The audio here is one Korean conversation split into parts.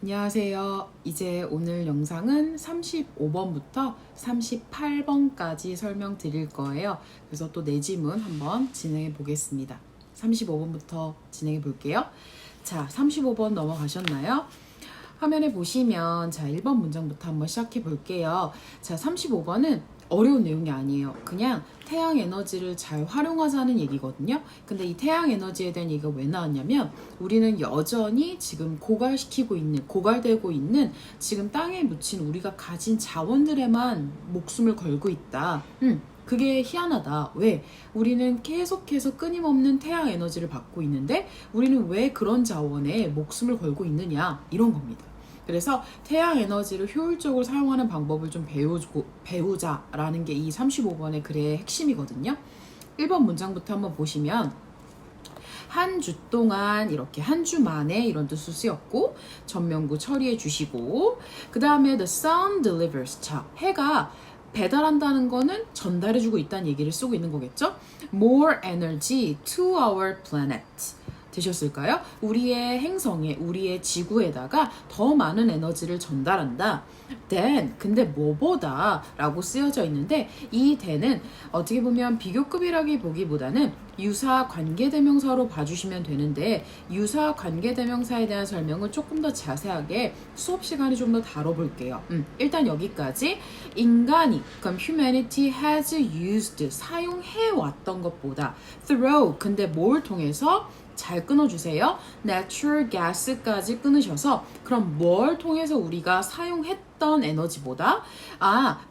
안녕하세요. 이제 오늘 영상은 35번부터 38번까지 설명드릴 거예요. 그래서 또 내 지문 한번 진행해 보겠습니다. 35번부터 진행해 볼게요. 자, 35번 넘어가셨나요? 화면에 보시면 자, 1번 문장부터 한번 시작해 볼게요. 자, 35번은 어려운 내용이 아니에요. 그냥 태양 에너지를 잘 활용하자는 얘기거든요. 근데 이 태양 에너지에 대한 얘기가 왜 나왔냐면 우리는 여전히 지금 고갈되고 있는 지금 땅에 묻힌 우리가 가진 자원들에만 목숨을 걸고 있다. 그게 희한하다. 왜? 우리는 계속해서 끊임없는 태양 에너지를 받고 있는데 우리는 왜 그런 자원에 목숨을 걸고 있느냐? 이런 겁니다. 그래서 태양 에너지를 효율적으로 사용하는 방법을 좀 배우자라는 게 이 35번의 글의 핵심이거든요. 1번 문장부터 한번 보시면 한 주 동안 이렇게 한 주 만에 이런 뜻을 쓰였고 전면부 처리해 주시고 그 다음에 the sun delivers. 자, 해가 배달한다는 거는 전달해주고 있다는 얘기를 쓰고 있는 거겠죠? More energy to our planet. 되셨을까요? 우리의 행성에, 우리의 지구에다가 더 많은 에너지를 전달한다. then, 근데 뭐보다 라고 쓰여져 있는데 이 then은 어떻게 보면 비교급이라기 보기보다는 유사 관계대명사로 봐주시면 되는데 유사 관계대명사에 대한 설명을 조금 더 자세하게 수업 시간에 좀 더 다뤄볼게요. 일단 여기까지 인간이, 그럼 humanity has used, 사용해왔던 것보다 through, 근데 뭘 통해서 잘 끊어주세요. natural gas까지 끊으셔서 그럼 뭘 통해서 우리가 사용했던 에너지보다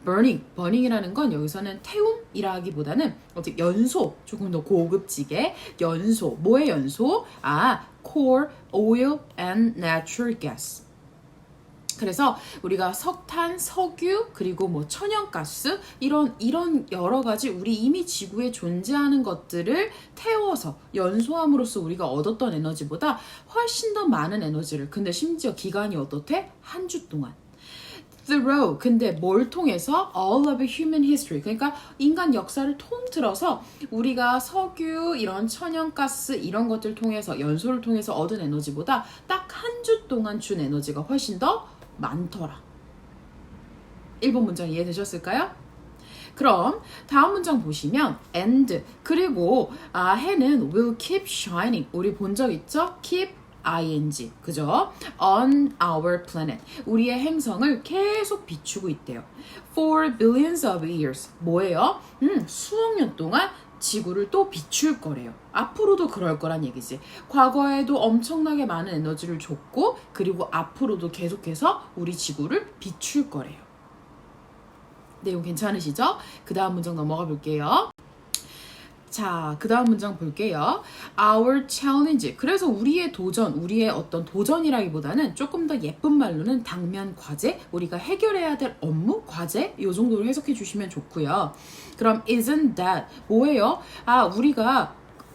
burning이라는 건 여기서는 태움이라기보다는 어떻게 연소, 조금 더 고급지게 연소, 뭐의 연소? coal, oil and natural gas. 그래서 우리가 석탄, 석유, 그리고 뭐 천연가스 이런 여러 가지 우리 이미 지구에 존재하는 것들을 태워서 연소함으로써 우리가 얻었던 에너지보다 훨씬 더 많은 에너지를, 근데 심지어 기간이 어떻대? 한 주 동안. through, 근데 뭘 통해서? all of human history, 그러니까 인간 역사를 통틀어서 우리가 석유, 이런 천연가스 이런 것들 통해서 연소를 통해서 얻은 에너지보다 딱 한 주 동안 준 에너지가 훨씬 더 많더라. 1번 문장 이해되셨을까요? 그럼 다음 문장 보시면 and, 그리고 해는 will keep shining, 우리 본 적 있죠? keep ing, 그죠? on our planet, 우리의 행성을 계속 비추고 있대요. for billions of years, 뭐예요? 수억 년 동안 지구를 또 비출 거래요. 앞으로도 그럴 거란 얘기지. 과거에도 엄청나게 많은 에너지를 줬고 그리고 앞으로도 계속해서 우리 지구를 비출 거래요. 내용 괜찮으시죠? 그 다음 문장 넘어가 볼게요. 자, 그 다음 문장 볼게요. Our challenge. 그래서 우리의 도전, 우리의 어떤 도전이라기보다는 조금 더 예쁜 말로는 당면 과제, 우리가 해결해야 될 업무, 과제, 이 정도로 해석해 주시면 좋고요. 그럼 isn't that, 뭐예요? 우리가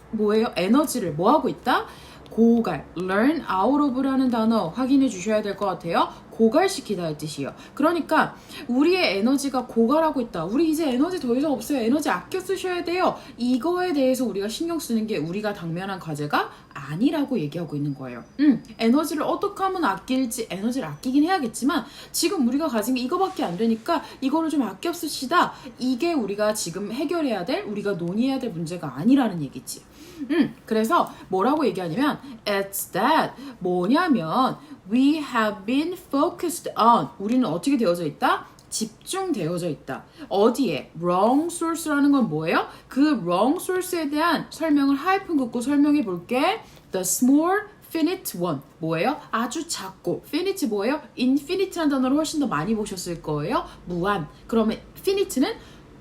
뭐예요? 에너지를 뭐 하고 있다? 고갈, learn out of라는 단어 확인해 주셔야 될 것 같아요. 고갈시키다 할 뜻이에요. 그러니까 우리의 에너지가 고갈하고 있다. 우리 이제 에너지 더 이상 없어요. 에너지 아껴 쓰셔야 돼요. 이거에 대해서 우리가 신경 쓰는 게 우리가 당면한 과제가 아니라고 얘기하고 있는 거예요. 에너지를 어떻게 하면 아낄지, 에너지를 아끼긴 해야겠지만 지금 우리가 가진 게 이거밖에 안 되니까 이거를 좀 아껴 쓰시다. 이게 우리가 지금 해결해야 될, 우리가 논의해야 될 문제가 아니라는 얘기지. 그래서 뭐라고 얘기하냐면 it's that, 뭐냐면 we have been focused on, 우리는 어떻게 되어져 있다? 집중되어져 있다. 어디에? wrong source라는 건 뭐예요? 그 wrong source에 대한 설명을 하이픈 긋고 설명해 볼게. the small finite one, 뭐예요? 아주 작고, finite 뭐예요? infinite라는 단어를 훨씬 더 많이 보셨을 거예요. 무한. 그러면 finite는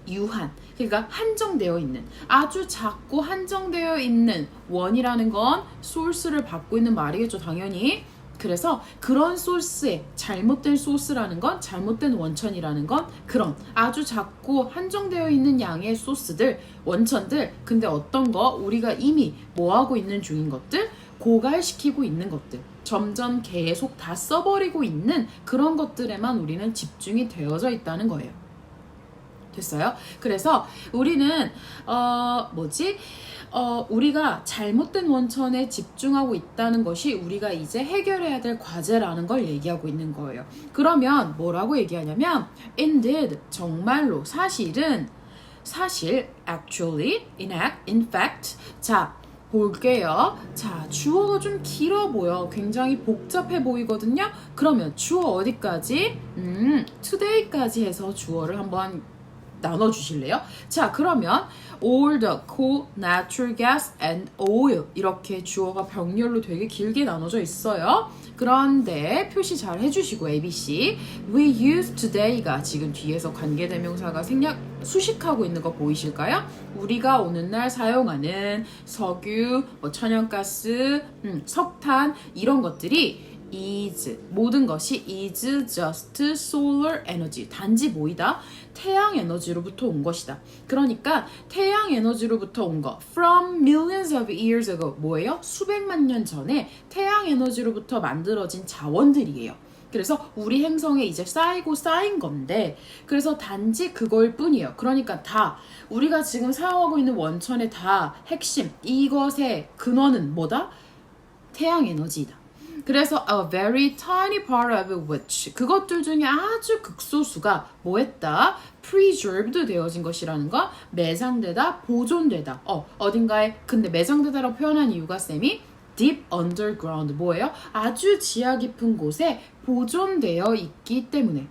유한, 그러니까 한정되어 있는, 아주 작고 한정되어 있는 원이라는 건 소스를 받고 있는 말이겠죠, 당연히. 그래서 그런 소스에, 잘못된 소스라는 건, 잘못된 원천이라는 건 그런 아주 작고 한정되어 있는 양의 소스들, 원천들, 근데 어떤 거? 우리가 이미 뭐하고 있는 중인 것들, 고갈시키고 있는 것들, 점점 계속 다 써버리고 있는 그런 것들에만 우리는 집중이 되어져 있다는 거예요. 됐어요? 그래서 우리는 우리가 잘못된 원천에 집중하고 있다는 것이 우리가 이제 해결해야 될 과제라는 걸 얘기하고 있는 거예요. 그러면 뭐라고 얘기하냐면 indeed, 정말로, actually, in fact. 자, 볼게요. 자, 주어가 좀 길어 보여. 굉장히 복잡해 보이거든요. 그러면 주어 어디까지? today까지 해서 주어를 한번 나눠주실래요? 자, 그러면 all the coal, natural gas and oil 이렇게 주어가 병렬로 되게 길게 나눠져 있어요. 그런데 표시 잘 해주시고 ABC we use today가 지금 뒤에서 관계대명사가 수식하고 있는 거 보이실까요? 우리가 오는 날 사용하는 석유, 천연가스, 석탄 이런 것들이 모든 것이 is just solar energy. 단지 뭐이다? 태양 에너지로부터 온 것이다. 그러니까 태양 에너지로부터 온 거 from millions of years ago 뭐예요? 수백만 년 전에 태양 에너지로부터 만들어진 자원들이에요. 그래서 우리 행성에 이제 쌓인 건데 그래서 단지 그걸 뿐이에요. 그러니까 다 우리가 지금 사용하고 있는 원천의 다 핵심 이것의 근원은 뭐다? 태양 에너지이다. 그래서 a very tiny part of which 그것들 중에 아주 극소수가 뭐했다? preserved 되어진 것이라는 거 매장되다, 보존되다. 어딘가에 근데 매장되다라고 표현한 이유가 쌤이 deep underground 뭐예요? 아주 지하 깊은 곳에 보존되어 있기 때문에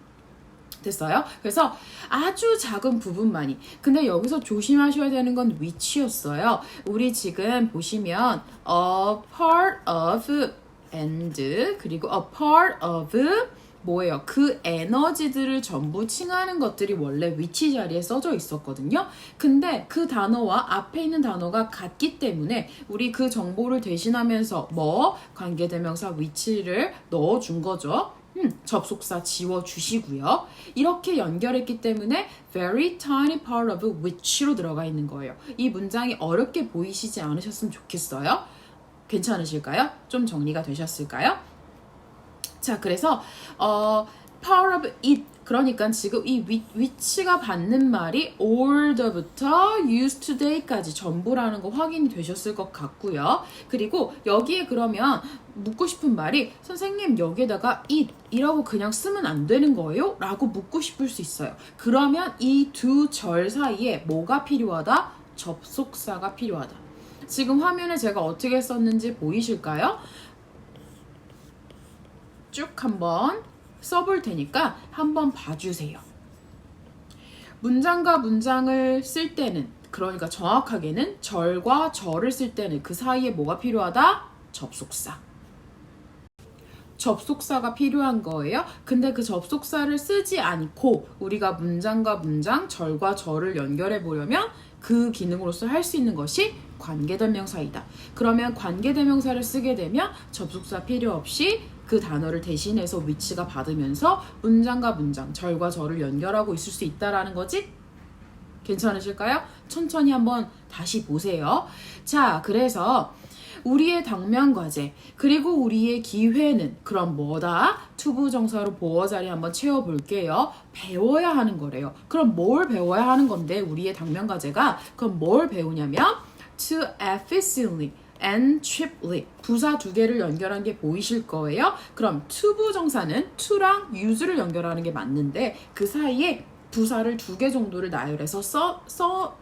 됐어요? 그래서 아주 작은 부분만이 근데 여기서 조심하셔야 되는 건 which였어요. 우리 지금 보시면 a part of and 그리고 a part of 뭐예요? 그 에너지들을 전부 칭하는 것들이 원래 which 자리에 써져 있었거든요. 근데 그 단어와 앞에 있는 단어가 같기 때문에 우리 그 정보를 대신하면서 관계대명사 which를 넣어준 거죠. 접속사 지워주시고요. 이렇게 연결했기 때문에 very tiny part of which로 들어가 있는 거예요. 이 문장이 어렵게 보이시지 않으셨으면 좋겠어요. 괜찮으실까요? 좀 정리가 되셨을까요? 자, 그래서 part of it 그러니까 지금 이 which가 받는 말이 allthe부터 use today까지 전부라는 거 확인이 되셨을 것 같고요. 그리고 여기에 그러면 묻고 싶은 말이 선생님 여기에다가 it이라고 그냥 쓰면 안 되는 거예요? 라고 묻고 싶을 수 있어요. 그러면 이 두 절 사이에 뭐가 필요하다? 접속사가 필요하다. 지금 화면에 제가 어떻게 썼는지 보이실까요? 쭉 한번 써볼 테니까 한번 봐주세요. 문장과 문장을 쓸 때는 그러니까 정확하게는 절과 절을 쓸 때는 그 사이에 뭐가 필요하다? 접속사. 접속사가 필요한 거예요. 근데 그 접속사를 쓰지 않고 우리가 문장과 문장, 절과 절을 연결해 보려면 그 기능으로서 할 수 있는 것이 관계대명사이다. 그러면 관계대명사를 쓰게 되면 접속사 필요 없이 그 단어를 대신해서 which가 받으면서 문장과 문장, 절과 절을 연결하고 있을 수 있다라는 거지? 괜찮으실까요? 천천히 한번 다시 보세요. 자, 그래서 우리의 당면 과제 그리고 우리의 기회는 그럼 뭐다? 투부정사로 보어 자리 한번 채워볼게요. 배워야 하는 거래요. 그럼 뭘 배워야 하는 건데 우리의 당면 과제가 그럼 뭘 배우냐면 to efficiently and cheaply 부사 두 개를 연결한 게 보이실 거예요. 그럼 투부정사는 to랑 use를 연결하는 게 맞는데 그 사이에 부사를 두 개 정도를 나열해서 써서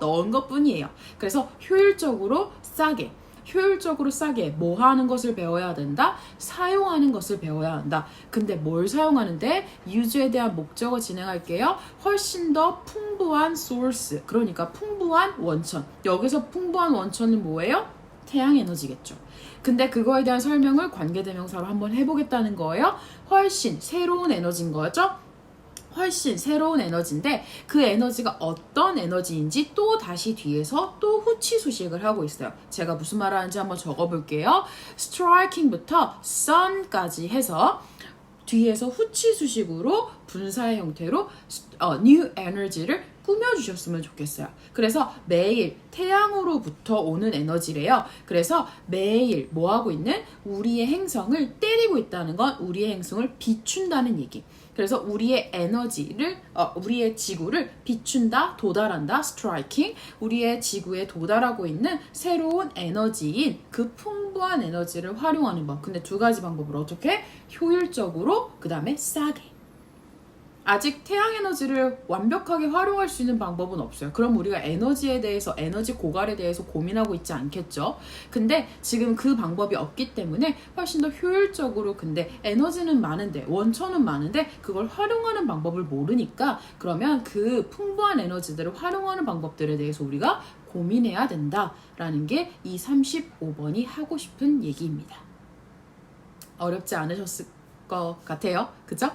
넣은 것 뿐이에요. 그래서 효율적으로 싸게 뭐 하는 것을 배워야 된다? 사용하는 것을 배워야 한다. 근데 뭘 사용하는데? use에 대한 목적어 진행할게요. 훨씬 더 풍부한 source, 그러니까 풍부한 원천. 여기서 풍부한 원천은 뭐예요? 태양에너지겠죠. 근데 그거에 대한 설명을 관계대명사로 한번 해보겠다는 거예요. 훨씬 새로운 에너지인 거죠. 훨씬 새로운 에너지인데 그 에너지가 어떤 에너지인지 또 다시 뒤에서 또 후치 수식을 하고 있어요. 제가 무슨 말 하는지 한번 적어볼게요. striking부터 sun까지 해서 뒤에서 후치 수식으로 분사의 형태로 new energy를 꾸며주셨으면 좋겠어요. 그래서 매일 태양으로부터 오는 에너지래요. 그래서 매일 뭐하고 있는 우리의 행성을 때리고 있다는 건 우리의 행성을 비춘다는 얘기. 그래서 우리의 에너지를 우리의 지구를 비춘다, 도달한다, 스트라이킹. 우리의 지구에 도달하고 있는 새로운 에너지인 그 풍부한 에너지를 활용하는 법. 근데 두 가지 방법을 어떻게? 효율적으로, 그 다음에 싸게. 아직 태양 에너지를 완벽하게 활용할 수 있는 방법은 없어요. 그럼 우리가 에너지에 대해서, 에너지 고갈에 대해서 고민하고 있지 않겠죠? 근데 지금 그 방법이 없기 때문에 훨씬 더 효율적으로, 근데 에너지는 많은데, 원천은 많은데 그걸 활용하는 방법을 모르니까 그러면 그 풍부한 에너지들을 활용하는 방법들에 대해서 우리가 고민해야 된다라는 게 이 35번이 하고 싶은 얘기입니다. 어렵지 않으셨을 것 같아요. 그죠?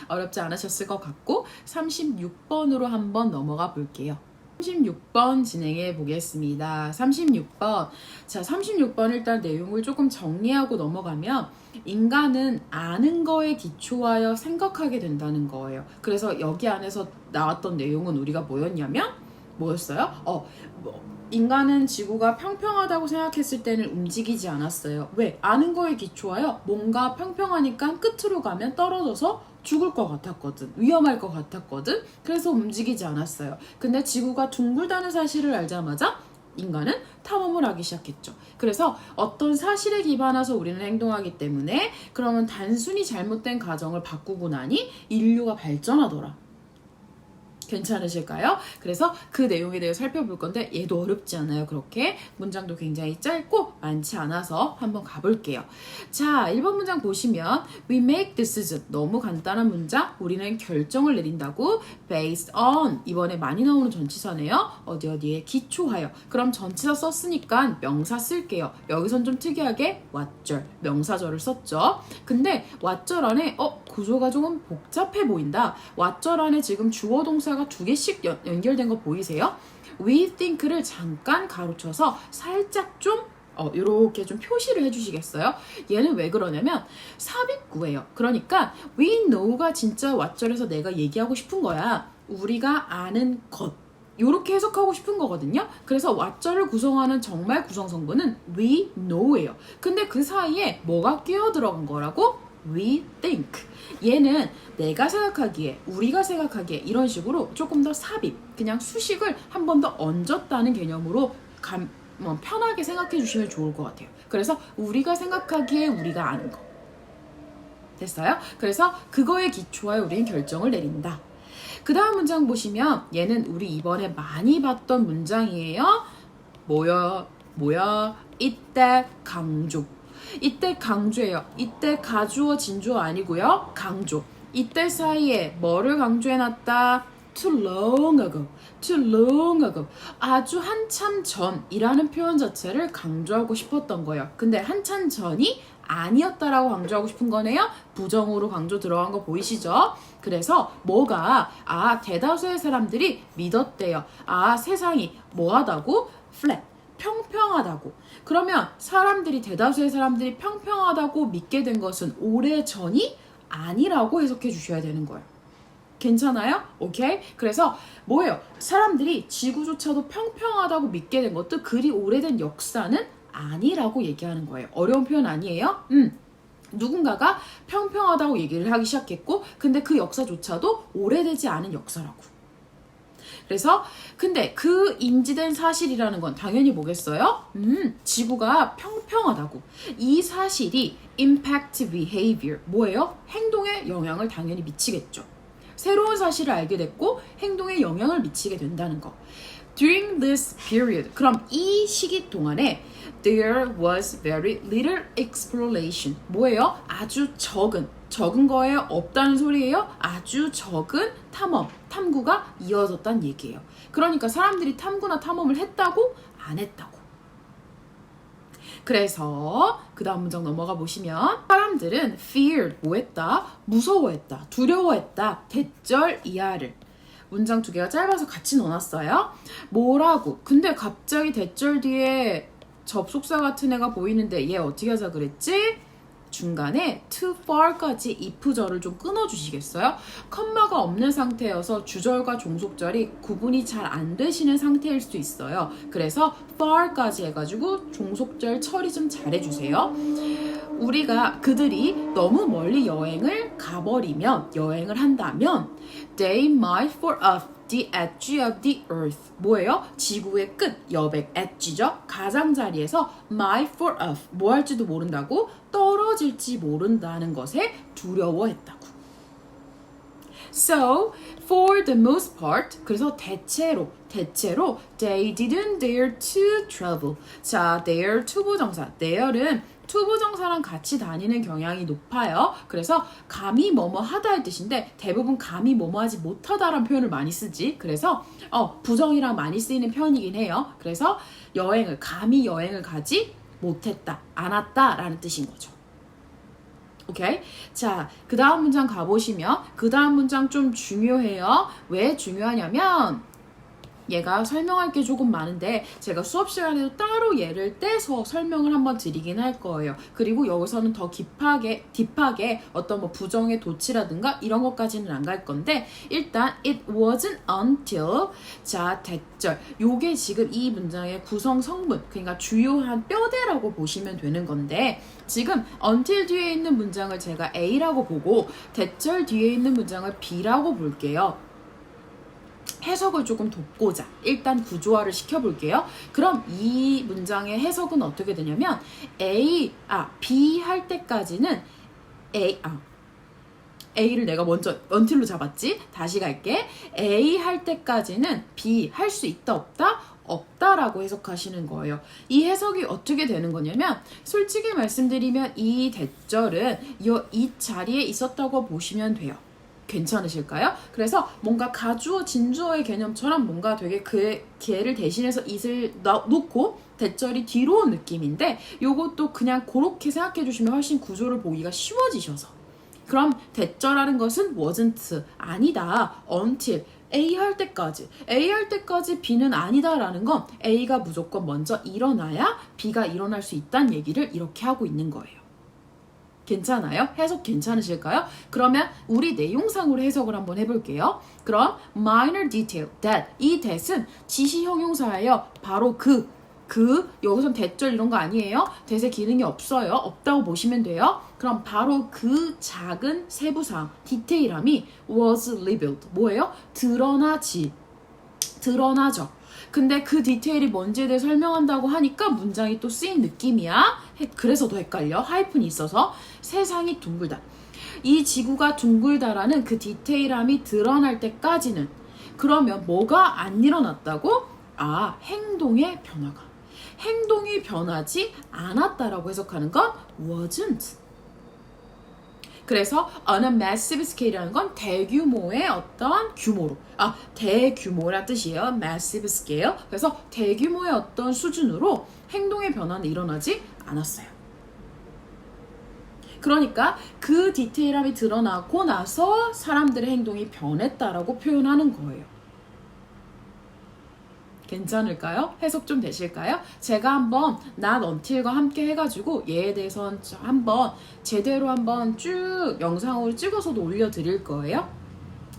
어렵지 않으셨을 것 같고 36번으로 한번 넘어가 볼게요. 36번 진행해 보겠습니다. 36번. 자, 36번 일단 내용을 조금 정리하고 넘어가면 인간은 아는 거에 기초하여 생각하게 된다는 거예요. 그래서 여기 안에서 나왔던 내용은 우리가 뭐였어요? 인간은 지구가 평평하다고 생각했을 때는 움직이지 않았어요. 왜? 아는 거에 기초하여 뭔가 평평하니까 끝으로 가면 떨어져서 죽을 것 같았거든. 위험할 것 같았거든. 그래서 움직이지 않았어요. 근데 지구가 둥글다는 사실을 알자마자 인간은 탐험을 하기 시작했죠. 그래서 어떤 사실에 기반해서 우리는 행동하기 때문에 그러면 단순히 잘못된 가정을 바꾸고 나니 인류가 발전하더라. 괜찮으실까요? 그래서 그 내용에 대해 살펴볼 건데 얘도 어렵지 않아요. 그렇게 문장도 굉장히 짧고 많지 않아서 한번 가볼게요. 자, 1번 문장 보시면 We make decision. 너무 간단한 문장. 우리는 결정을 내린다고. Based on. 이번에 많이 나오는 전치사네요. 어디에 기초하여. 그럼 전치사 썼으니까 명사 쓸게요. 여기선 좀 특이하게 왓절, 명사절을 썼죠. 근데 왓절 안에 구조가 조금 복잡해 보인다. 왓절 안에 지금 주어 동사가 두 개씩 연결된 거 보이세요? We think를 잠깐 가로쳐서 살짝 좀 이렇게 좀 표시를 해주시겠어요? 얘는 왜 그러냐면 삽입구예요. 그러니까 we know가 진짜 왓절에서 내가 얘기하고 싶은 거야. 우리가 아는 것. 이렇게 해석하고 싶은 거거든요. 그래서 왓절을 구성하는 정말 구성성분은 we know예요. 근데 그 사이에 뭐가 끼어 들어간 거라고? We think. 얘는 내가 생각하기에, 우리가 생각하기에 이런 식으로 조금 더 삽입, 그냥 수식을 한 번 더 얹었다는 개념으로 편하게 생각해 주시면 좋을 것 같아요. 그래서 우리가 생각하기에 우리가 아는 거. 됐어요? 그래서 그거에 기초하여 우리는 결정을 내린다. 그 다음 문장 보시면 얘는 우리 이번에 많이 봤던 문장이에요. 뭐야? 이때 강조. 이때 강조예요. 이때 가주어 진주어 아니고요. 강조. 이때 사이에 뭐를 강조해놨다? Too long ago. Too long ago. 아주 한참 전이라는 표현 자체를 강조하고 싶었던 거예요. 근데 한참 전이 아니었다라고 강조하고 싶은 거네요. 부정으로 강조 들어간 거 보이시죠? 그래서 뭐가 대다수의 사람들이 믿었대요. 세상이 뭐하다고? flat. 평평하다고. 그러면 대다수의 사람들이 평평하다고 믿게 된 것은 오래전이 아니라고 해석해 주셔야 되는 거예요. 괜찮아요? 오케이? 그래서 뭐예요? 사람들이 지구조차도 평평하다고 믿게 된 것도 그리 오래된 역사는 아니라고 얘기하는 거예요. 어려운 표현 아니에요? 누군가가 평평하다고 얘기를 하기 시작했고 근데 그 역사조차도 오래되지 않은 역사라고. 그래서 근데 그 인지된 사실이라는 건 당연히 뭐겠어요? 지구가 평평하다고. 이 사실이 impact behavior. 뭐예요? 행동에 영향을 당연히 미치겠죠. 새로운 사실을 알게 됐고 행동에 영향을 미치게 된다는 거. During this period. 그럼 이 시기 동안에 there was very little exploration. 뭐예요? 아주 적은 거에 없다는 소리예요. 아주 적은 탐구가 이어졌다는 얘기예요. 그러니까 사람들이 탐구나 탐험을 했다고? 안 했다고. 그래서 그 다음 문장 넘어가 보시면 사람들은 feared, 뭐했다? 무서워했다, 두려워했다, 대절 이하를. 문장 두 개가 짧아서 같이 넣어놨어요. 뭐라고? 근데 갑자기 대절 뒤에 접속사 같은 애가 보이는데 얘 어떻게 하자 그랬지? 중간에 too far까지 if절을 좀 끊어주시겠어요? 컴마가 없는 상태여서 주절과 종속절이 구분이 잘 안 되시는 상태일 수도 있어요. 그래서 far까지 해가지고 종속절 처리 좀 잘해주세요. 우리가 그들이 너무 멀리 여행을 가버리면, 여행을 한다면 they might fall off the edge of the earth. 뭐예요? 지구의 끝, 여백, edge죠? 가장자리에서 might fall off. 뭐 할지도 모른다고? 떨어질지 모른다는 것에 두려워했다고. So, for the most part, 그래서 대체로 they didn't dare to travel. 자, dare 투부정사. dare은 투부정사랑 같이 다니는 경향이 높아요. 그래서 감히 뭐뭐 하다 할 뜻인데 대부분 감히 뭐뭐 하지 못하다라는 표현을 많이 쓰지. 그래서 부정이랑 많이 쓰이는 표현이긴 해요. 그래서 감히 여행을 가지 못했다, 않았다라는 뜻인 거죠. 오케이? 자, 그 다음 문장 가보시면 그 다음 문장 좀 중요해요. 왜 중요하냐면 얘가 설명할 게 조금 많은데 제가 수업 시간에도 따로 얘를 떼서 설명을 한번 드리긴 할 거예요. 그리고 여기서는 더 딥하게 어떤 뭐 부정의 도치라든가 이런 것까지는 안 갈 건데 일단 it wasn't until 자 대절 요게 지금 이 문장의 구성 성분 그러니까 주요한 뼈대라고 보시면 되는 건데 지금 until 뒤에 있는 문장을 제가 A라고 보고 대절 뒤에 있는 문장을 B라고 볼게요. 해석을 조금 돕고자 일단 구조화를 시켜볼게요. 그럼 이 문장의 해석은 어떻게 되냐면 B 할 때까지는 A를 내가 먼저 until로 잡았지? 다시 갈게. A 할 때까지는 B 할 수 있다 없다? 없다라고 해석하시는 거예요. 이 해석이 어떻게 되는 거냐면 솔직히 말씀드리면 이 대절은 이 자리에 있었다고 보시면 돼요. 괜찮으실까요? 그래서 뭔가 가주어, 진주어의 개념처럼 뭔가 되게 걔를 대신해서 it을 놓고 대절이 뒤로 온 느낌인데 요것도 그냥 그렇게 생각해 주시면 훨씬 구조를 보기가 쉬워지셔서 그럼 대절하는 것은 wasn't, 아니다, until A 할 때까지 B는 아니다라는 건 A가 무조건 먼저 일어나야 B가 일어날 수 있다는 얘기를 이렇게 하고 있는 거예요. 괜찮아요? 해석 괜찮으실까요? 그러면 우리 내용상으로 해석을 한번 해볼게요. 그럼 minor detail, that 이 that은 지시 형용사예요. 바로 여기선 대절 이런 거 아니에요? that의 기능이 없어요. 없다고 보시면 돼요. 그럼 바로 그 작은 세부사항, 디테일함이 was revealed. 뭐예요? 드러나죠. 근데 그 디테일이 뭔지에 대해 설명한다고 하니까 문장이 또 쓰인 느낌이야. 그래서 더 헷갈려. 하이픈이 있어서 세상이 둥글다. 이 지구가 둥글다라는 그 디테일함이 드러날 때까지는 그러면 뭐가 안 일어났다고? 행동의 변화가. 행동이 변하지 않았다라고 해석하는 건 wasn't. 그래서 on a massive scale이라는 건 대규모의 어떤 규모로 대규모란 뜻이에요. massive scale. 그래서 대규모의 어떤 수준으로 행동의 변화는 일어나지 않았어요. 그러니까 그 디테일함이 드러나고 나서 사람들의 행동이 변했다라고 표현하는 거예요. 괜찮을까요? 해석 좀 되실까요? 제가 한번 not until과 함께 해가지고 얘에 대해서 한번 제대로 한번 쭉 영상으로 찍어서도 올려드릴 거예요.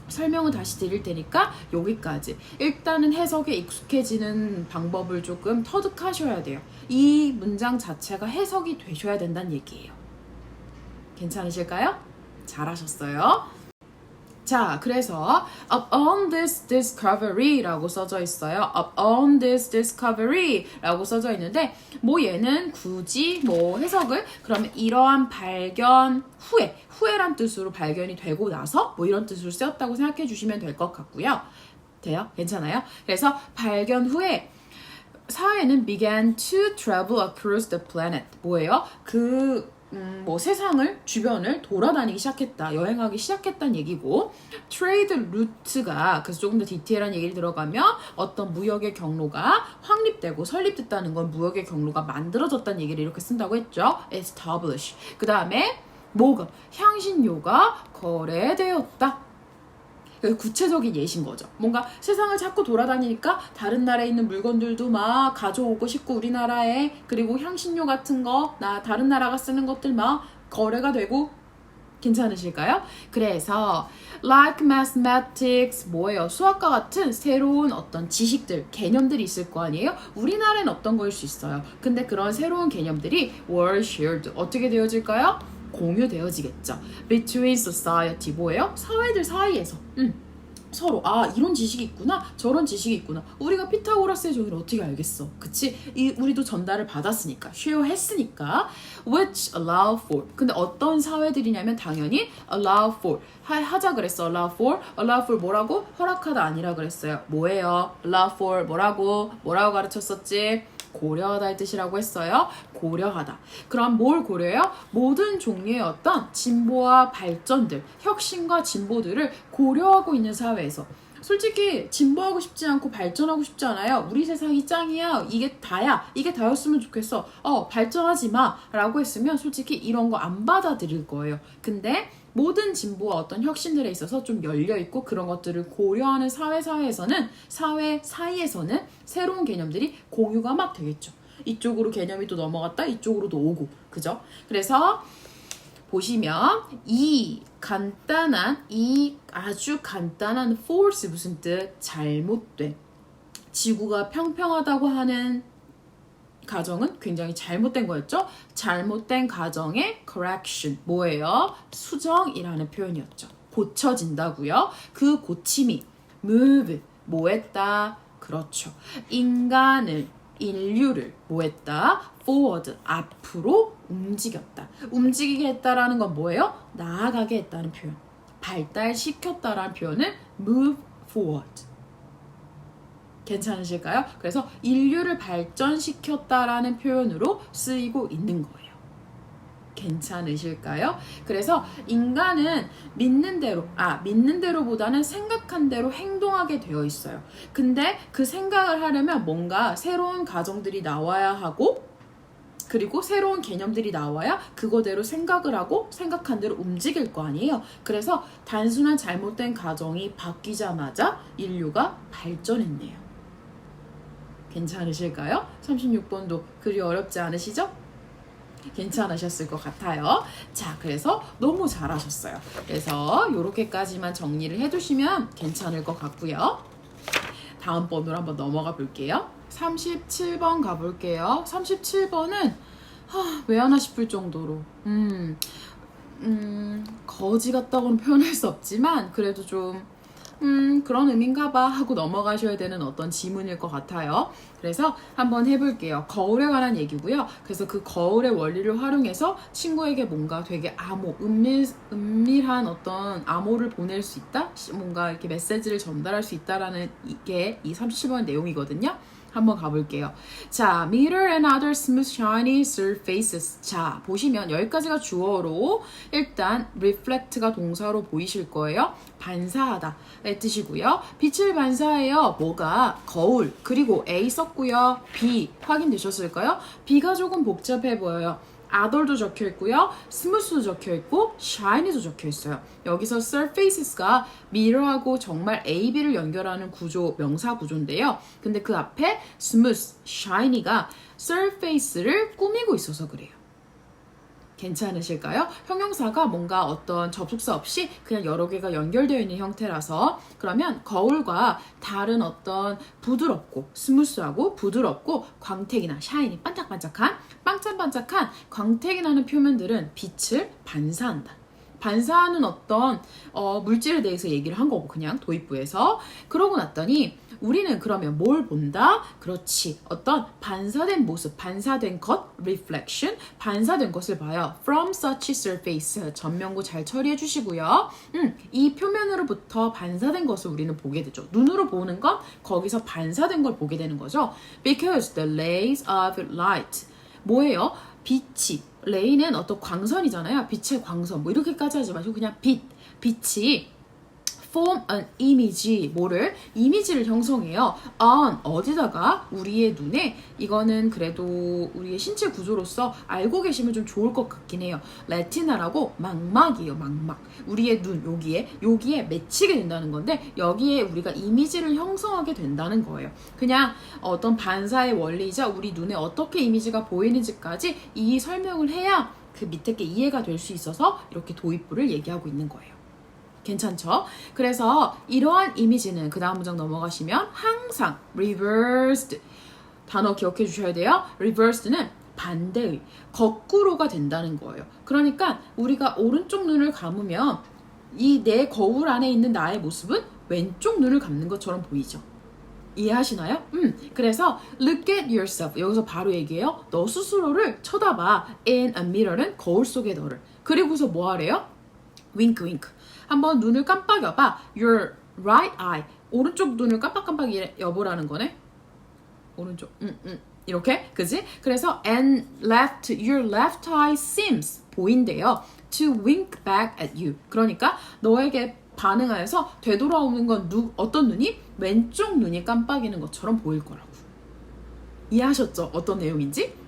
설명을 다시 드릴 테니까 여기까지. 일단은 해석에 익숙해지는 방법을 조금 터득하셔야 돼요. 이 문장 자체가 해석이 되셔야 된다는 얘기예요. 괜찮으실까요? 잘하셨어요. 자, 그래서 up on this discovery라고 써져 있어요. up on this discovery라고 써져 있는데 뭐 얘는 굳이 뭐 해석을 그러면 이러한 발견 후에란 뜻으로 발견이 되고 나서 뭐 이런 뜻으로 쓰였다고 생각해 주시면 될 것 같고요. 돼요? 괜찮아요? 그래서 발견 후에 사회는 began to travel across the planet. 뭐예요? 세상을 주변을 돌아다니기 시작했다. 여행하기 시작했다는 얘기고 트레이드 루트가 그래서 조금 더 디테일한 얘기를 들어가면 어떤 무역의 경로가 확립되고 설립됐다는 건 무역의 경로가 만들어졌다는 얘기를 이렇게 쓴다고 했죠. establish. 그 다음에 향신료가 거래되었다. 구체적인 예시인 거죠. 뭔가 세상을 자꾸 돌아다니니까 다른 나라에 있는 물건들도 막 가져오고 싶고 우리나라에 그리고 향신료 같은 거 다른 나라가 쓰는 것들 막 거래가 되고 괜찮으실까요? 그래서 like mathematics 뭐예요? 수학과 같은 새로운 어떤 지식들, 개념들이 있을 거 아니에요? 우리나라엔 없던 거일 수 있어요. 근데 그런 새로운 개념들이 were shared 어떻게 되어질까요? 공유되어지겠죠. between society 뭐예요? 사회들 사이에서 서로 이런 지식이 있구나 저런 지식이 있구나 우리가 피타고라스의 정의를 어떻게 알겠어 그치? 우리도 전달을 받았으니까 share 했으니까 which allow for 근데 어떤 사회들이냐면 당연히 allow for 하자 그랬어 allow for 뭐라고? 허락하다 아니라 그랬어요 뭐예요? allow for 뭐라고 가르쳤었지? 고려하다 의 뜻이라고 했어요. 고려하다. 그럼 뭘 고려해요? 모든 종류의 어떤 진보와 발전들, 혁신과 진보들을 고려하고 있는 사회에서 솔직히 진보하고 싶지 않고 발전하고 싶지 않아요. 우리 세상이 짱이야. 이게 다야. 이게 다였으면 좋겠어. 발전하지 마. 라고 했으면 솔직히 이런 거 안 받아들일 거예요. 근데 모든 진보와 어떤 혁신들에 있어서 좀 열려있고 그런 것들을 고려하는 사회에서는 사회 사이에서는 새로운 개념들이 공유가 막 되겠죠. 이쪽으로 개념이 또 넘어갔다 이쪽으로도 오고 그죠? 그래서 보시면 이 아주 간단한 force 무슨 뜻? 잘못된 지구가 평평하다고 하는 가정은 굉장히 잘못된 거였죠. 잘못된 가정의 correction 뭐예요? 수정이라는 표현이었죠. 고쳐진다고요. 그 고침이 move 뭐했다? 그렇죠. 인류를 뭐했다? forward 앞으로 움직였다. 움직이게 했다라는 건 뭐예요? 나아가게 했다는 표현. 발달시켰다라는 표현을 move forward. 괜찮으실까요? 그래서 인류를 발전시켰다라는 표현으로 쓰이고 있는 거예요. 괜찮으실까요? 그래서 인간은 믿는 대로보다는 생각한 대로 행동하게 되어 있어요. 근데 그 생각을 하려면 뭔가 새로운 가정들이 나와야 하고 그리고 새로운 개념들이 나와야 그거대로 생각을 하고 생각한 대로 움직일 거 아니에요. 그래서 단순한 잘못된 가정이 바뀌자마자 인류가 발전했네요. 괜찮으실까요? 36번도 그리 어렵지 않으시죠? 괜찮으셨을 것 같아요. 자, 그래서 너무 잘하셨어요. 그래서 이렇게까지만 정리를 해두시면 괜찮을 것 같고요. 다음 번으로 한번 넘어가 볼게요. 37번 가볼게요. 37번은 왜 하나 싶을 정도로 거지 같다고는 표현할 수 없지만 그래도 좀 그런 의미인가 봐 하고 넘어가셔야 되는 어떤 지문일 것 같아요. 그래서 한번 해볼게요. 거울에 관한 얘기고요. 그래서 그 거울의 원리를 활용해서 친구에게 뭔가 되게 은밀한 어떤 암호를 보낼 수 있다? 뭔가 이렇게 메시지를 전달할 수 있다라는 이게 이 37번 내용이거든요. 한번 가볼게요. 자, mirror and other smooth shiny surfaces. 자, 보시면 여기까지가 주어로 일단 reflect가 동사로 보이실 거예요. 반사하다의 뜻이고요. 빛을 반사해요. 뭐가? 거울. 그리고 A 썼고요. B 확인되셨을까요? B가 조금 복잡해 보여요. other도 적혀 있고요. smooth도 적혀 있고 shiny도 적혀 있어요. 여기서 surfaces가 mirror하고 정말 A, B를 연결하는 구조, 명사 구조인데요. 근데 그 앞에 smooth, shiny가 surface를 꾸미고 있어서 그래요. 괜찮으실까요? 형용사가 뭔가 어떤 접속사 없이 그냥 여러 개가 연결되어 있는 형태라서 그러면 거울과 다른 어떤 부드럽고 스무스하고 부드럽고 광택이나 샤이니 반짝반짝한 광택이 나는 표면들은 빛을 반사한다. 반사하는 어떤 물질에 대해서 얘기를 한 거고 그냥 도입부에서 그러고 났더니 우리는 그러면 뭘 본다? 그렇지. 어떤 반사된 모습, 반사된 것, reflection, 반사된 것을 봐요. From such surface. 전면구 잘 처리해 주시고요. 이 표면으로부터 반사된 것을 우리는 보게 되죠. 눈으로 보는 건 거기서 반사된 걸 보게 되는 거죠. Because the rays of light. 뭐예요? 빛이. 레이는 어떤 광선이잖아요. 빛의 광선. 뭐 이렇게까지 하지 마시고 그냥 빛이 form an image, 뭐를? 이미지를 형성해요. on, 어디다가? 우리의 눈에. 이거는 그래도 우리의 신체 구조로서 알고 계시면 좀 좋을 것 같긴 해요. 레티나라고 망막이에요, 망막. 우리의 눈, 여기에 맺히게 된다는 건데 여기에 우리가 이미지를 형성하게 된다는 거예요. 그냥 어떤 반사의 원리이자 우리 눈에 어떻게 이미지가 보이는지까지 이 설명을 해야 그 밑에 게 이해가 될 수 있어서 이렇게 도입부를 얘기하고 있는 거예요. 괜찮죠? 그래서 이러한 이미지는 그 다음 문장 넘어가시면 항상 reversed 단어 기억해 주셔야 돼요. reversed는 반대의, 거꾸로가 된다는 거예요. 그러니까 우리가 오른쪽 눈을 감으면 이 내 거울 안에 있는 나의 모습은 왼쪽 눈을 감는 것처럼 보이죠. 이해하시나요? 그래서 look at yourself. 여기서 바로 얘기해요. 너 스스로를 쳐다봐. in a mirror는 거울 속의 너를. 그리고서 뭐 하래요? wink wink. 한번 눈을 깜빡여봐. Your right eye. 오른쪽 눈을 깜빡깜빡 여보라는 거네. 오른쪽. 이렇게. 그지? 그래서 and your left eye seems 보인대요. to wink back at you. 그러니까 너에게 반응하여서 되돌아오는 건 어떤 눈이? 왼쪽 눈이 깜빡이는 것처럼 보일 거라고. 이해하셨죠? 어떤 내용인지?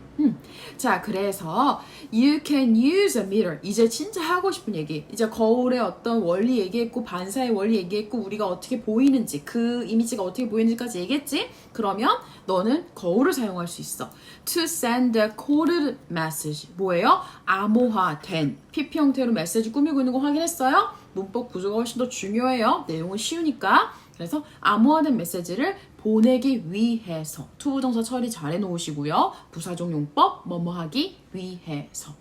자, 그래서 you can use a mirror. 이제 진짜 하고 싶은 얘기. 이제 거울의 어떤 원리 얘기했고 반사의 원리 얘기했고 우리가 어떻게 보이는지 그 이미지가 어떻게 보이는지까지 얘기했지? 그러면 너는 거울을 사용할 수 있어. To send a coded message. 뭐예요? 암호화된 PP 형태로 메시지 꾸미고 있는 거 확인했어요? 문법 구조가 훨씬 더 중요해요. 내용은 쉬우니까. 그래서 암호화된 메시지를 보내기 위해서 투부정사 처리 잘 해놓으시고요. 부사적 용법 뭐뭐하기 위해서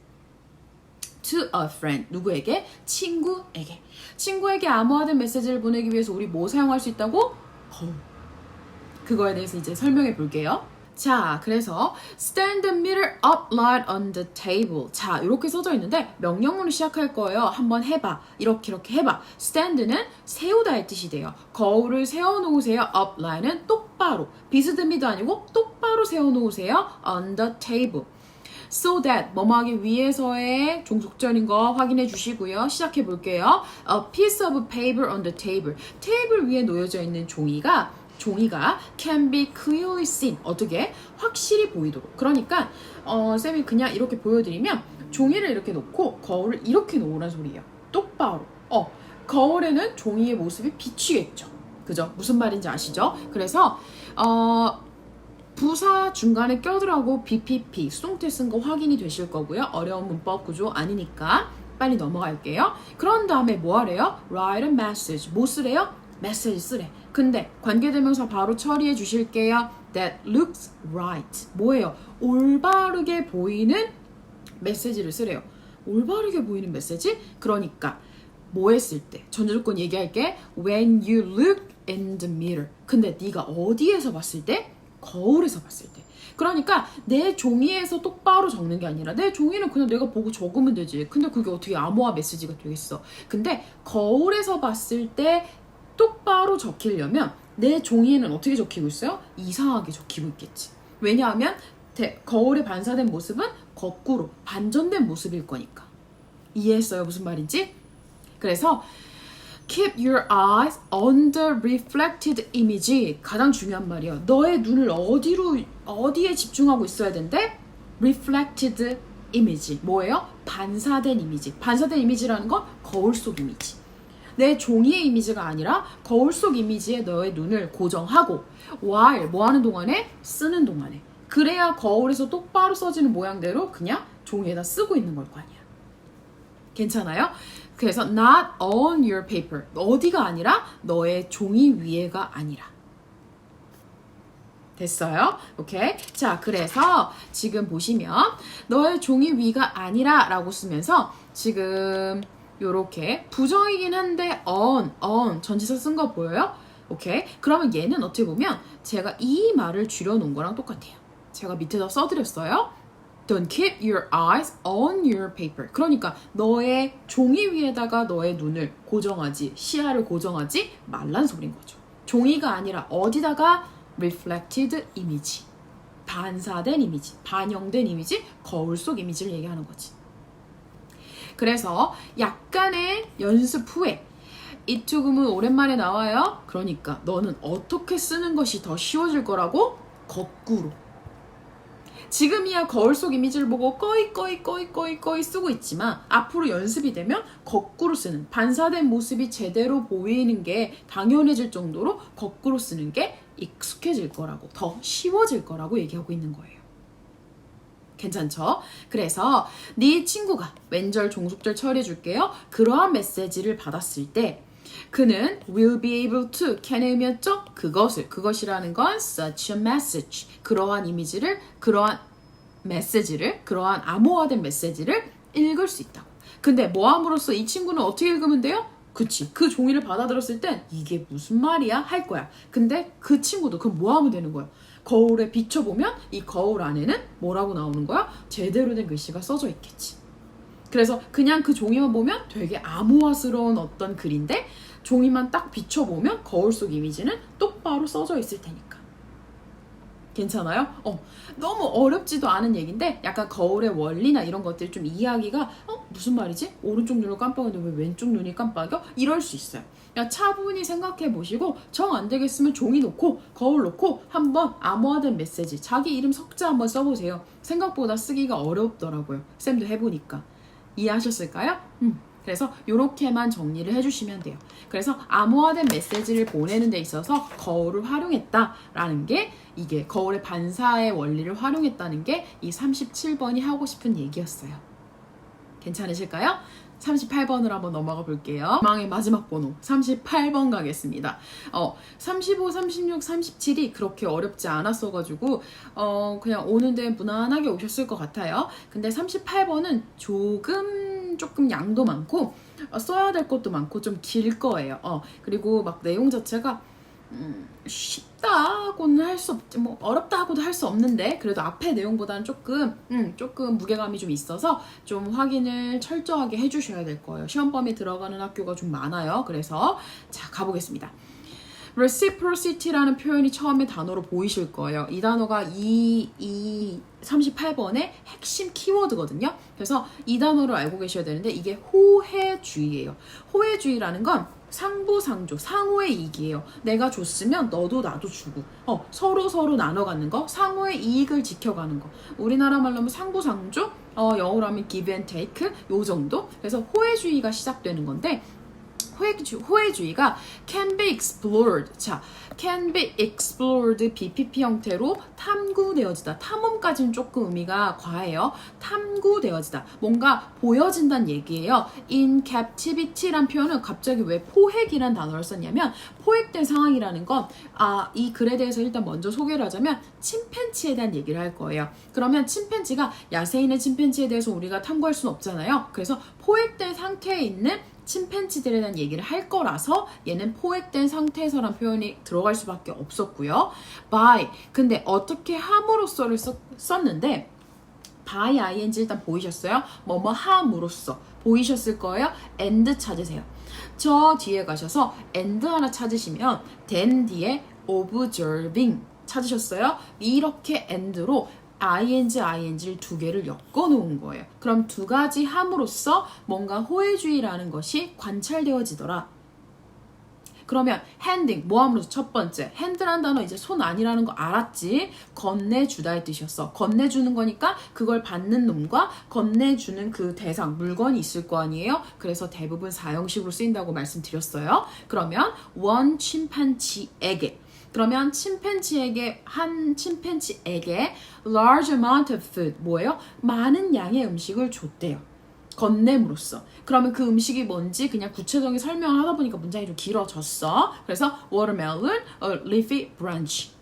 to a friend 누구에게? 친구에게. 친구에게 암호화된 메시지를 보내기 위해서 우리 뭐 사용할 수 있다고? 거울. 그거에 대해서 이제 설명해 볼게요. 자, 그래서 stand the mirror up light on the table. 자, 이렇게 써져 있는데 명령문을 시작할 거예요. 한번 해봐. 이렇게 해봐. stand는 세우다의 뜻이 돼요. 거울을 세워놓으세요. up light는 똑바로. 비스듬히도 아니고 똑바로 세워놓으세요. on the table. so that 뭐뭐하기 위해서의 종속절인 거 확인해 주시고요. 시작해 볼게요. A piece of paper on the table. 테이블 위에 놓여져 있는 종이가 can be clearly seen. 어떻게? 확실히 보이도록. 그러니까 쌤이 그냥 이렇게 보여드리면 종이를 이렇게 놓고 거울을 이렇게 놓으란 소리예요. 똑바로. 거울에는 종이의 모습이 비치겠죠. 그죠? 무슨 말인지 아시죠? 그래서 부사 중간에 껴들어가고 BPP 수동태 쓴 거 확인이 되실 거고요. 어려운 문법 구조 아니니까 빨리 넘어갈게요. 그런 다음에 뭐 하래요? Write a message. 뭐 쓰래요? 메시지 쓰래. 근데 관계대명사 바로 처리해 주실게요. That looks right. 뭐예요? 올바르게 보이는 메시지를 쓰래요. 올바르게 보이는 메시지? 그러니까 뭐 했을 때? 전제조건 얘기할게. When you look in the mirror. 근데 네가 어디에서 봤을 때? 거울에서 봤을 때. 그러니까 내 종이에서 똑바로 적는 게 아니라 내 종이는 그냥 내가 보고 적으면 되지. 근데 그게 어떻게 암호화 메시지가 되겠어. 근데 거울에서 봤을 때 똑바로 적히려면 내 종이에는 어떻게 적히고 있어요? 이상하게 적히고 있겠지. 왜냐하면 거울에 반사된 모습은 거꾸로 반전된 모습일 거니까. 이해했어요? 무슨 말인지? 그래서 keep your eyes on the reflected image. 가장 중요한 말이에요. 너의 눈을 어디에 집중하고 있어야 된대? reflected image. 뭐예요? 반사된 이미지. 반사된 이미지라는 건 거울 속 이미지. 내 종이의 이미지가 아니라 거울 속 이미지에 너의 눈을 고정하고 while 뭐 하는 동안에? 쓰는 동안에. 그래야 거울에서 똑바로 써지는 모양대로 그냥 종이에다 쓰고 있는 걸 거 아니야. 괜찮아요? 그래서 not on your paper. 어디가 아니라 너의 종이 위에가 아니라. 됐어요? 오케이? 자, 그래서 지금 보시면 너의 종이 위가 아니라 라고 쓰면서 지금 요렇게 부정이긴 한데 on 전치사 쓴 거 보여요? 오케이? 그러면 얘는 어떻게 보면 제가 이 말을 줄여놓은 거랑 똑같아요. 제가 밑에다 써드렸어요. Don't keep your eyes on your paper. 그러니까 너의 종이 위에다가 너의 눈을 고정하지, 시야를 고정하지 말란 소린 거죠. 종이가 아니라 어디다가 reflected image. 반사된 이미지, 반영된 이미지, 거울 속 이미지를 얘기하는 거지. 그래서 약간의 연습 후에 이투금은 오랜만에 나와요. 그러니까 너는 어떻게 쓰는 것이 더 쉬워질 거라고? 지금이야 거울 속 이미지를 보고 꺼이 쓰고 있지만 앞으로 연습이 되면 거꾸로 쓰는 반사된 모습이 제대로 보이는 게 당연해질 정도로 거꾸로 쓰는 게 익숙해질 거라고 더 쉬워질 거라고 얘기하고 있는 거예요. 괜찮죠? 그래서 네 친구가 왼절 종속절 처리해 줄게요. 그러한 메시지를 받았을 때 그는 will be able to can의 의미였죠? 그것이라는 건 such a message 그러한 이미지를 그러한 메시지를 그러한 암호화된 메시지를 읽을 수 있다고. 근데 뭐함으로써 이 친구는 어떻게 읽으면 돼요? 그치 그 종이를 받아들었을 땐 이게 무슨 말이야? 할 거야. 근데 그 친구도 그럼 뭐 하면 되는 거야? 거울에 비춰보면 이 거울 안에는 뭐라고 나오는 거야? 제대로 된 글씨가 써져 있겠지. 그래서 그냥 그 종이만 보면 되게 암호화스러운 어떤 글인데 종이만 딱 비춰보면 거울 속 이미지는 똑바로 써져 있을 테니까. 괜찮아요? 너무 어렵지도 않은 얘기인데 약간 거울의 원리나 이런 것들 좀 이해하기가 무슨 말이지? 오른쪽 눈을 깜빡이는데 왜 왼쪽 눈이 깜빡여? 이럴 수 있어요. 그냥 차분히 생각해 보시고 정 안 되겠으면 종이 놓고 거울 놓고 한번 암호화된 메시지 자기 이름 석자 한번 써보세요. 생각보다 쓰기가 어렵더라고요. 쌤도 해보니까. 이해하셨을까요? 그래서 이렇게만 정리를 해주시면 돼요. 그래서 암호화된 메시지를 보내는 데 있어서 거울을 활용했다라는 게 이게 거울의 반사의 원리를 활용했다는 게 이 37번이 하고 싶은 얘기였어요. 괜찮으실까요? 38번으로 한번 넘어가 볼게요. 망의 마지막 번호 38번 가겠습니다. 35, 36, 37이 그렇게 어렵지 않았어가지고 그냥 오는 데는 무난하게 오셨을 것 같아요. 근데 38번은 조금 양도 많고 써야 될 것도 많고 좀 길 거예요. 그리고 막 내용 자체가 쉽다고는 할 수 없지, 뭐 어렵다고도 할 수 없는데 그래도 앞에 내용보다는 조금 무게감이 좀 있어서 좀 확인을 철저하게 해주셔야 될 거예요. 시험범위 들어가는 학교가 좀 많아요. 그래서 자 가보겠습니다. reciprocity라는 표현이 처음에 단어로 보이실 거예요. 이 단어가 이 38번의 핵심 키워드거든요. 그래서 이 단어를 알고 계셔야 되는데 이게 호혜주의예요. 호혜주의라는 건 상부상조, 상호의 이익이에요. 내가 줬으면 너도 나도 주고 서로 나눠 갖는 거, 상호의 이익을 지켜가는 거. 우리나라 말로 하면 상부상조, 영어로 하면 give and take 요 정도. 그래서 호혜주의가 시작되는 건데 호혜주의가 can be explored. 자, can be explored BPP 형태로 탐구되어지다. 탐험까지는 조금 의미가 과해요. 탐구되어지다. 뭔가 보여진다는 얘기예요. in captivity란 표현은 갑자기 왜 포획이란 단어를 썼냐면 포획된 상황이라는 건 이 글에 대해서 일단 먼저 소개를 하자면 침팬지에 대한 얘기를 할 거예요. 그러면 침팬지가 야생인의 침팬지에 대해서 우리가 탐구할 수는 없잖아요. 그래서 포획된 상태에 있는 침팬지들에 대한 얘기를 할 거라서 얘는 포획된 상태에서란 표현이 들어갈 수밖에 없었고요. by 근데 어떻게 함으로써를 썼는데 by ing 일단 보이셨어요? 뭐뭐 함으로써 보이셨을 거예요? and 찾으세요. 저 뒤에 가셔서 and 하나 찾으시면 then 뒤에 observing 찾으셨어요? 이렇게 and로 ing를 두 개를 엮어 놓은 거예요. 그럼 두 가지 함으로써 뭔가 호혜주의라는 것이 관찰되어지더라. 그러면 handing 뭐 함으로써 첫 번째 hand란 단어 이제 손 아니라는 거 알았지? 건네주다의 뜻이었어. 건네주는 거니까 그걸 받는 놈과 건네주는 그 대상 물건이 있을 거 아니에요. 그래서 대부분 사형식으로 쓰인다고 말씀드렸어요. 그러면 one chimpanzee에게 그러면 한 침팬지에게 large amount of food 뭐예요? 많은 양의 음식을 줬대요. 건냄으로써. 그러면 그 음식이 뭔지 그냥 구체적인 설명을 하다 보니까 문장이 좀 길어졌어. 그래서 watermelon, a leafy branch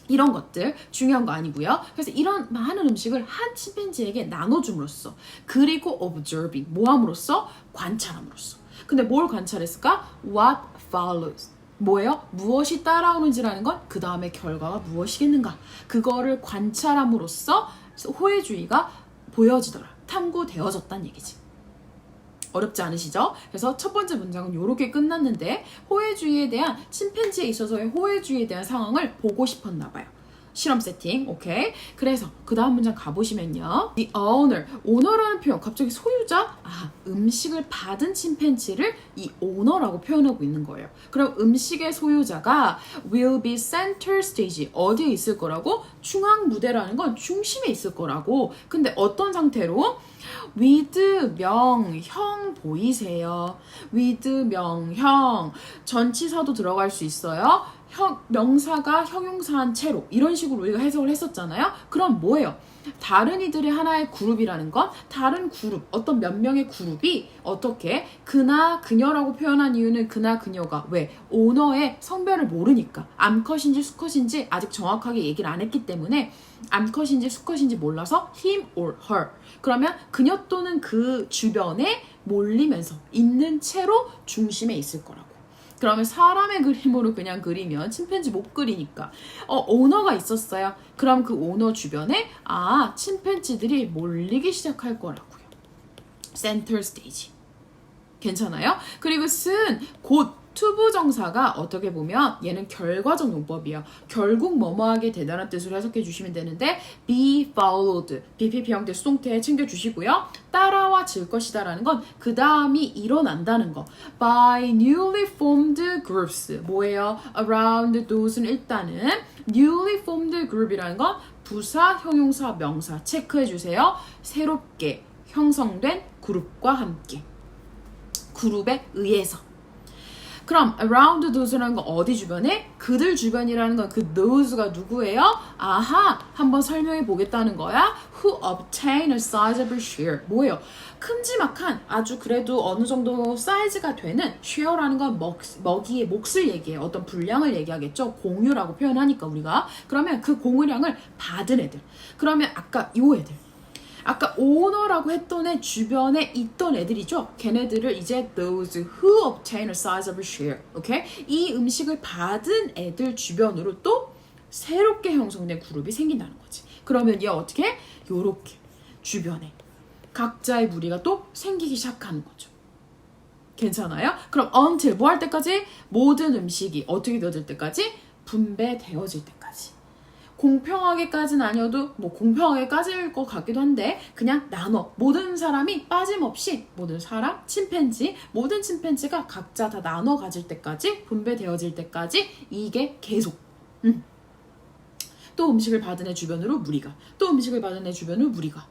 이런 것들 중요한 거 아니고요. 그래서 이런 많은 음식을 한 침팬지에게 나눠줌으로써 그리고 observing 뭐함으로써? 관찰함으로써. 근데 뭘 관찰했을까? What follows 뭐예요? 무엇이 따라오는지라는 건 그 다음에 결과가 무엇이겠는가 그거를 관찰함으로써 호혜주의가 보여지더라. 탐구되어졌다는 얘기지. 어렵지 않으시죠? 그래서 첫 번째 문장은 이렇게 끝났는데 호혜주의에 대한 침팬지에 있어서의 호혜주의에 대한 상황을 보고 싶었나 봐요. 실험 세팅, 오케이. 그래서 그 다음 문장 가보시면요. The owner라는 표현, 갑자기 소유자? 음식을 받은 침팬지를 이 owner라고 표현하고 있는 거예요. 그럼 음식의 소유자가 will be center stage, 어디에 있을 거라고? 중앙 무대라는 건 중심에 있을 거라고. 근데 어떤 상태로? with 명형 보이세요? with 명형 전치사도 들어갈 수 있어요. 명사가 형용사한 채로 이런 식으로 우리가 해석을 했었잖아요. 그럼 뭐예요? 다른 이들의 하나의 그룹이라는 건 다른 그룹, 어떤 몇 명의 그룹이 어떻게 그나 그녀라고 표현한 이유는 그나 그녀가 왜? 오너의 성별을 모르니까 암컷인지 수컷인지 아직 정확하게 얘기를 안 했기 때문에 암컷인지 수컷인지 몰라서 him or her. 그러면 그녀 또는 그 주변에 몰리면서 있는 채로 중심에 있을 거라고. 그러면 사람의 그림으로 그냥 그리면 침팬지 못 그리니까 오너가 있었어요. 그럼 그 오너 주변에 침팬지들이 몰리기 시작할 거라고요. 센터 스테이지. 괜찮아요? 그리고 쓴 곧 투부정사가 어떻게 보면 얘는 결과적 용법이에요. 결국 뭐뭐하게 대단한 뜻으로 해석해 주시면 되는데 be followed, BPP 형태 수동태 챙겨주시고요. 따라와 질 것이다 라는 건 그 다음이 일어난다는 거. by newly formed groups. 뭐예요? around those는 일단은 newly formed group이라는 건 부사, 형용사, 명사 체크해 주세요. 새롭게 형성된 그룹과 함께. 그룹에 의해서. 그럼 around those라는 건 어디 주변에? 그들 주변이라는 건 그 those가 누구예요? 아하, 한번 설명해 보겠다는 거야. Who obtain a sizable share. 뭐예요? 큼지막한 아주 그래도 어느 정도 사이즈가 되는 share라는 건 먹이의 몫을 얘기해요. 어떤 분량을 얘기하겠죠. 공유라고 표현하니까 우리가. 그러면 그 공유량을 받은 애들. 그러면 아까 요 애들. 아까 오너라고 했던 애 주변에 있던 애들이죠. 걔네들을 이제 those who obtain a sizable share. 오케이? 이 음식을 받은 애들 주변으로 또 새롭게 형성된 그룹이 생긴다는 거지. 그러면 얘 어떻게? 요렇게 주변에 각자의 무리가 또 생기기 시작하는 거죠. 괜찮아요? 그럼 until 뭐 할 때까지? 모든 음식이 어떻게 되어질 때까지? 분배되어질 때까지. 공평하게까지는 아니어도 뭐 공평하게까지일 것 같기도 한데 그냥 나눠 모든 사람이 빠짐없이 모든 사람, 침팬지 모든 침팬지가 각자 다 나눠 가질 때까지 분배되어질 때까지 이게 계속 또 음식을 받은 애 주변으로 무리가 또 음식을 받은 애 주변으로 무리가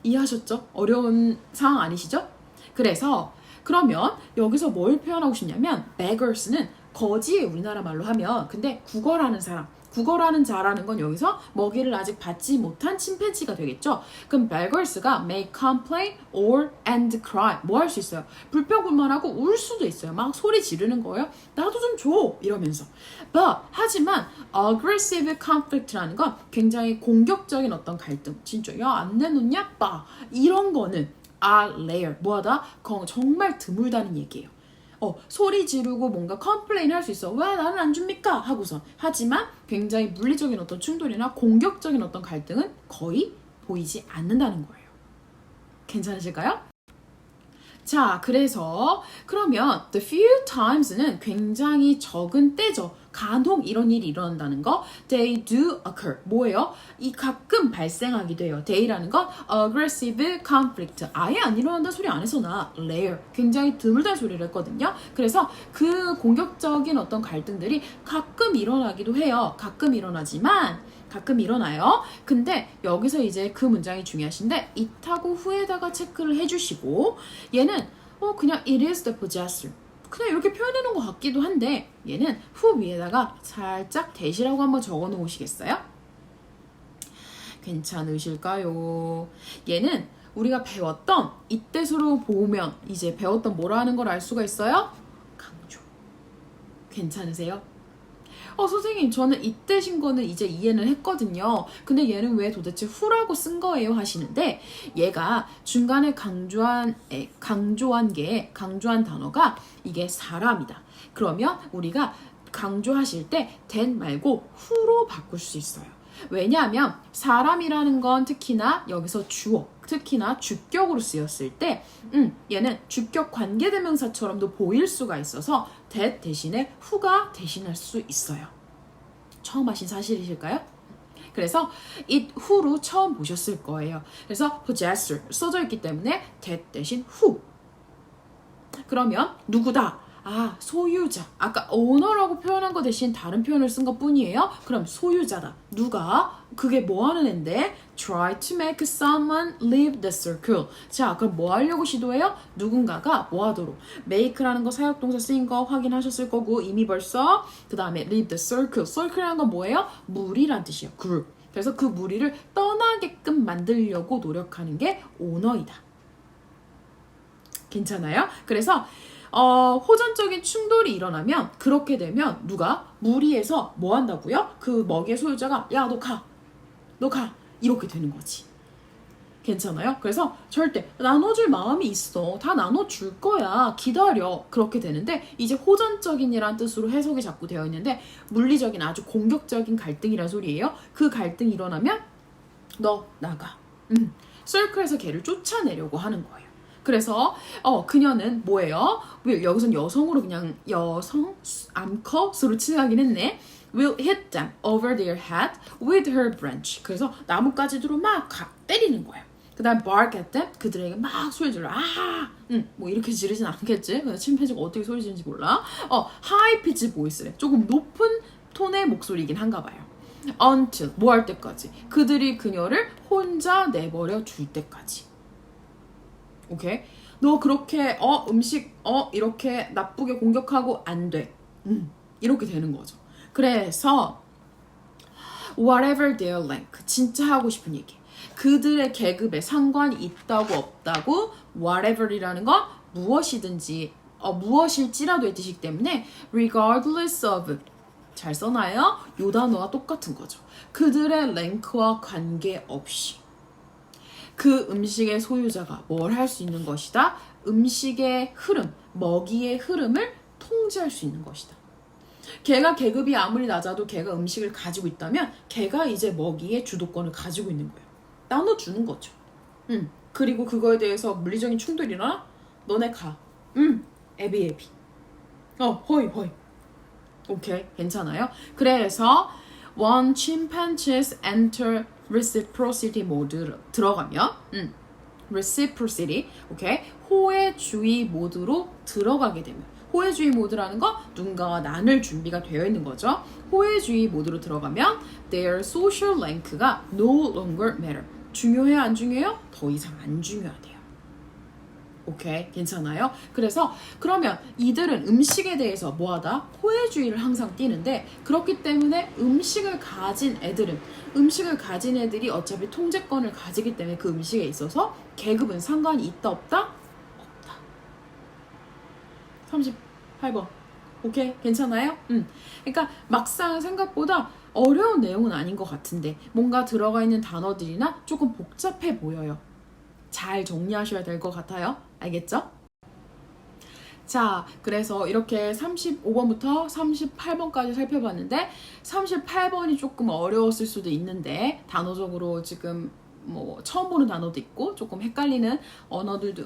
이해하셨죠? 어려운 상황 아니시죠? 그래서 그러면 여기서 뭘 표현하고 싶냐면 beggars는 거지의 우리나라 말로 하면 근데 국어라는 사람 국어라는 자라는 건 여기서 먹이를 아직 받지 못한 침팬지가 되겠죠. 그럼 beggars가 may complain or and cry. 뭐 할 수 있어요? 불평불만하고 울 수도 있어요. 막 소리 지르는 거예요. 나도 좀 줘! 이러면서. But 하지만 aggressive conflict라는 건 굉장히 공격적인 어떤 갈등. 진짜 야 안 내놓냐? 빠! 이런 거는 are rare. 뭐하다? 정말 드물다는 얘기예요. 소리 지르고 뭔가 컴플레인 할 수 있어. 왜 나는 안 줍니까? 하고서. 하지만 굉장히 물리적인 어떤 충돌이나 공격적인 어떤 갈등은 거의 보이지 않는다는 거예요. 괜찮으실까요? 자, 그래서 그러면 the few times는 굉장히 적은 때죠. 간혹 이런 일이 일어난다는 거. They do occur. 뭐예요? 이 가끔 발생하기도 해요. They라는 건 aggressive conflict. 아예 안 일어난다 소리 안 해서 나 rare. 굉장히 드물다는 소리를 했거든요. 그래서 그 공격적인 어떤 갈등들이 가끔 일어나기도 해요. 가끔 일어나지만 가끔 일어나요. 근데 여기서 이제 그 문장이 중요하신데 it하고 who에다가 체크를 해주시고 얘는 그냥 it is the possessor. 그냥 이렇게 표현해 놓은 것 같기도 한데 얘는 who 위에다가 살짝 대시라고 한번 적어 놓으시겠어요? 괜찮으실까요? 얘는 우리가 배웠던 이때수로 보면 이제 배웠던 뭐라는 걸 알 수가 있어요? 강조. 괜찮으세요? 선생님 저는 이때신 거는 이제 이해는 했거든요. 근데 얘는 왜 도대체 who라고 쓴 거예요? 하시는데 얘가 중간에 강조한 단어가 이게 사람이다. 그러면 우리가 강조하실 때 that 말고 who로 바꿀 수 있어요. 왜냐하면 사람이라는 건 특히나 여기서 주어, 특히나 주격으로 쓰였을 때 얘는 주격 관계대명사처럼도 보일 수가 있어서 that 대신에 who가 대신할 수 있어요. 처음 하신 사실이실까요? 그래서 it who로 처음 보셨을 거예요. 그래서 possessor 써져 있기 때문에 that 대신 who. 그러면 누구다? 아, 소유자. 아까 owner라고 표현한 거 대신 다른 표현을 쓴 것 뿐이에요. 그럼 소유자다. 누가? 그게 뭐 하는 앤데? Try to make someone leave the circle. 자, 그럼 뭐 하려고 시도해요? 누군가가 뭐 하도록? make라는 거 사역동사 쓰인 거 확인하셨을 거고 이미 벌써 그 다음에 leave the circle. circle이라는 건 뭐예요? 무리란 뜻이에요. group. 그래서 그 무리를 떠나게끔 만들려고 노력하는 게 owner이다. 괜찮아요? 그래서 호전적인 충돌이 일어나면 그렇게 되면 누가? 무리해서 뭐 한다고요? 그 먹이의 소유자가 야, 너 가. 너 가. 이렇게 되는 거지. 괜찮아요? 그래서 절대 나눠줄 마음이 있어. 다 나눠줄 거야. 기다려. 그렇게 되는데 이제 호전적인이란 뜻으로 해석이 자꾸 되어 있는데 물리적인 아주 공격적인 갈등이란 소리예요. 그 갈등이 일어나면 너 나가. 서클에서 걔를 쫓아내려고 하는 거예요. 그래서 그녀는 뭐예요? 여기선 여성으로 그냥 여성 암컷으로 칭하긴 했네. Will hit them over their head with her branch. 그래서 나뭇가지로 막 때리는 거예요. 그 다음 bark at them. 그들에게 막 소리 질러. 뭐 이렇게 지르진 않겠지. 침팬지가 어떻게 소리 지르는지 몰라. high pitch voice래. 조금 높은 톤의 목소리이긴 한가 봐요. Until 뭐 할 때까지. 그들이 그녀를 혼자 내버려 줄 때까지. 오케이? 너 그렇게 음식 이렇게 나쁘게 공격하고 안 돼. 이렇게 되는 거죠. 그래서 whatever their rank 진짜 하고 싶은 얘기. 그들의 계급에 상관이 있다고 없다고 whatever이라는 건 무엇이든지 무엇일지라도의 뜻이기 때문에 regardless of 잘 써놔요. 요 단어와 똑같은 거죠. 그들의 랭크와 관계없이 그 음식의 소유자가 뭘 할 수 있는 것이다? 음식의 흐름, 먹이의 흐름을 통제할 수 있는 것이다. 걔가 계급이 아무리 낮아도 걔가 음식을 가지고 있다면 걔가 이제 먹이의 주도권을 가지고 있는 거예요. 나눠주는 거죠. 그리고 그거에 대해서 물리적인 충돌이 일어나? 너네 가. 애비. 허이. 오케이, 괜찮아요? 그래서 when chimpanzees enter reciprocity 모드로 들어가면 reciprocity, 오케이? 호혜주의 모드로 들어가게 되면 호혜주의 모드라는 거 누군가와 나눌 준비가 되어 있는 거죠. 호혜주의 모드로 들어가면 their social rank가 no longer matter. 중요해요? 안 중요해요? 더 이상 안 중요하대요. 오케이, 괜찮아요? 그래서 그러면 이들은 음식에 대해서 뭐하다? 호혜주의를 항상 띠는데 그렇기 때문에 음식을 가진 애들이 어차피 통제권을 가지기 때문에 그 음식에 있어서 계급은 상관이 있다 없다? 없다. 38번. 오케이, 괜찮아요? 그러니까 막상 생각보다 어려운 내용은 아닌 것 같은데 뭔가 들어가 있는 단어들이나 조금 복잡해 보여요. 잘 정리하셔야 될 것 같아요. 알겠죠? 자, 그래서 이렇게 35번부터 38번까지 살펴봤는데 38번이 조금 어려웠을 수도 있는데 단어적으로 지금 뭐 처음 보는 단어도 있고 조금 헷갈리는 언어들도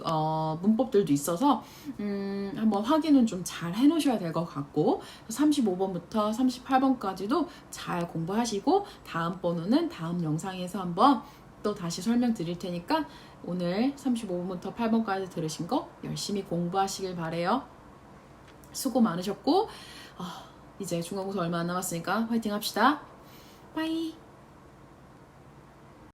문법들도 있어서 한번 확인은 좀 잘 해놓으셔야 될 것 같고 35번부터 38번까지도 잘 공부하시고 다음번호는 다음 영상에서 한번 또 다시 설명드릴 테니까 오늘 35번부터 8번까지 들으신 거 열심히 공부하시길 바래요. 수고 많으셨고 이제 중간고사 얼마 안 남았으니까 화이팅 합시다. 빠이.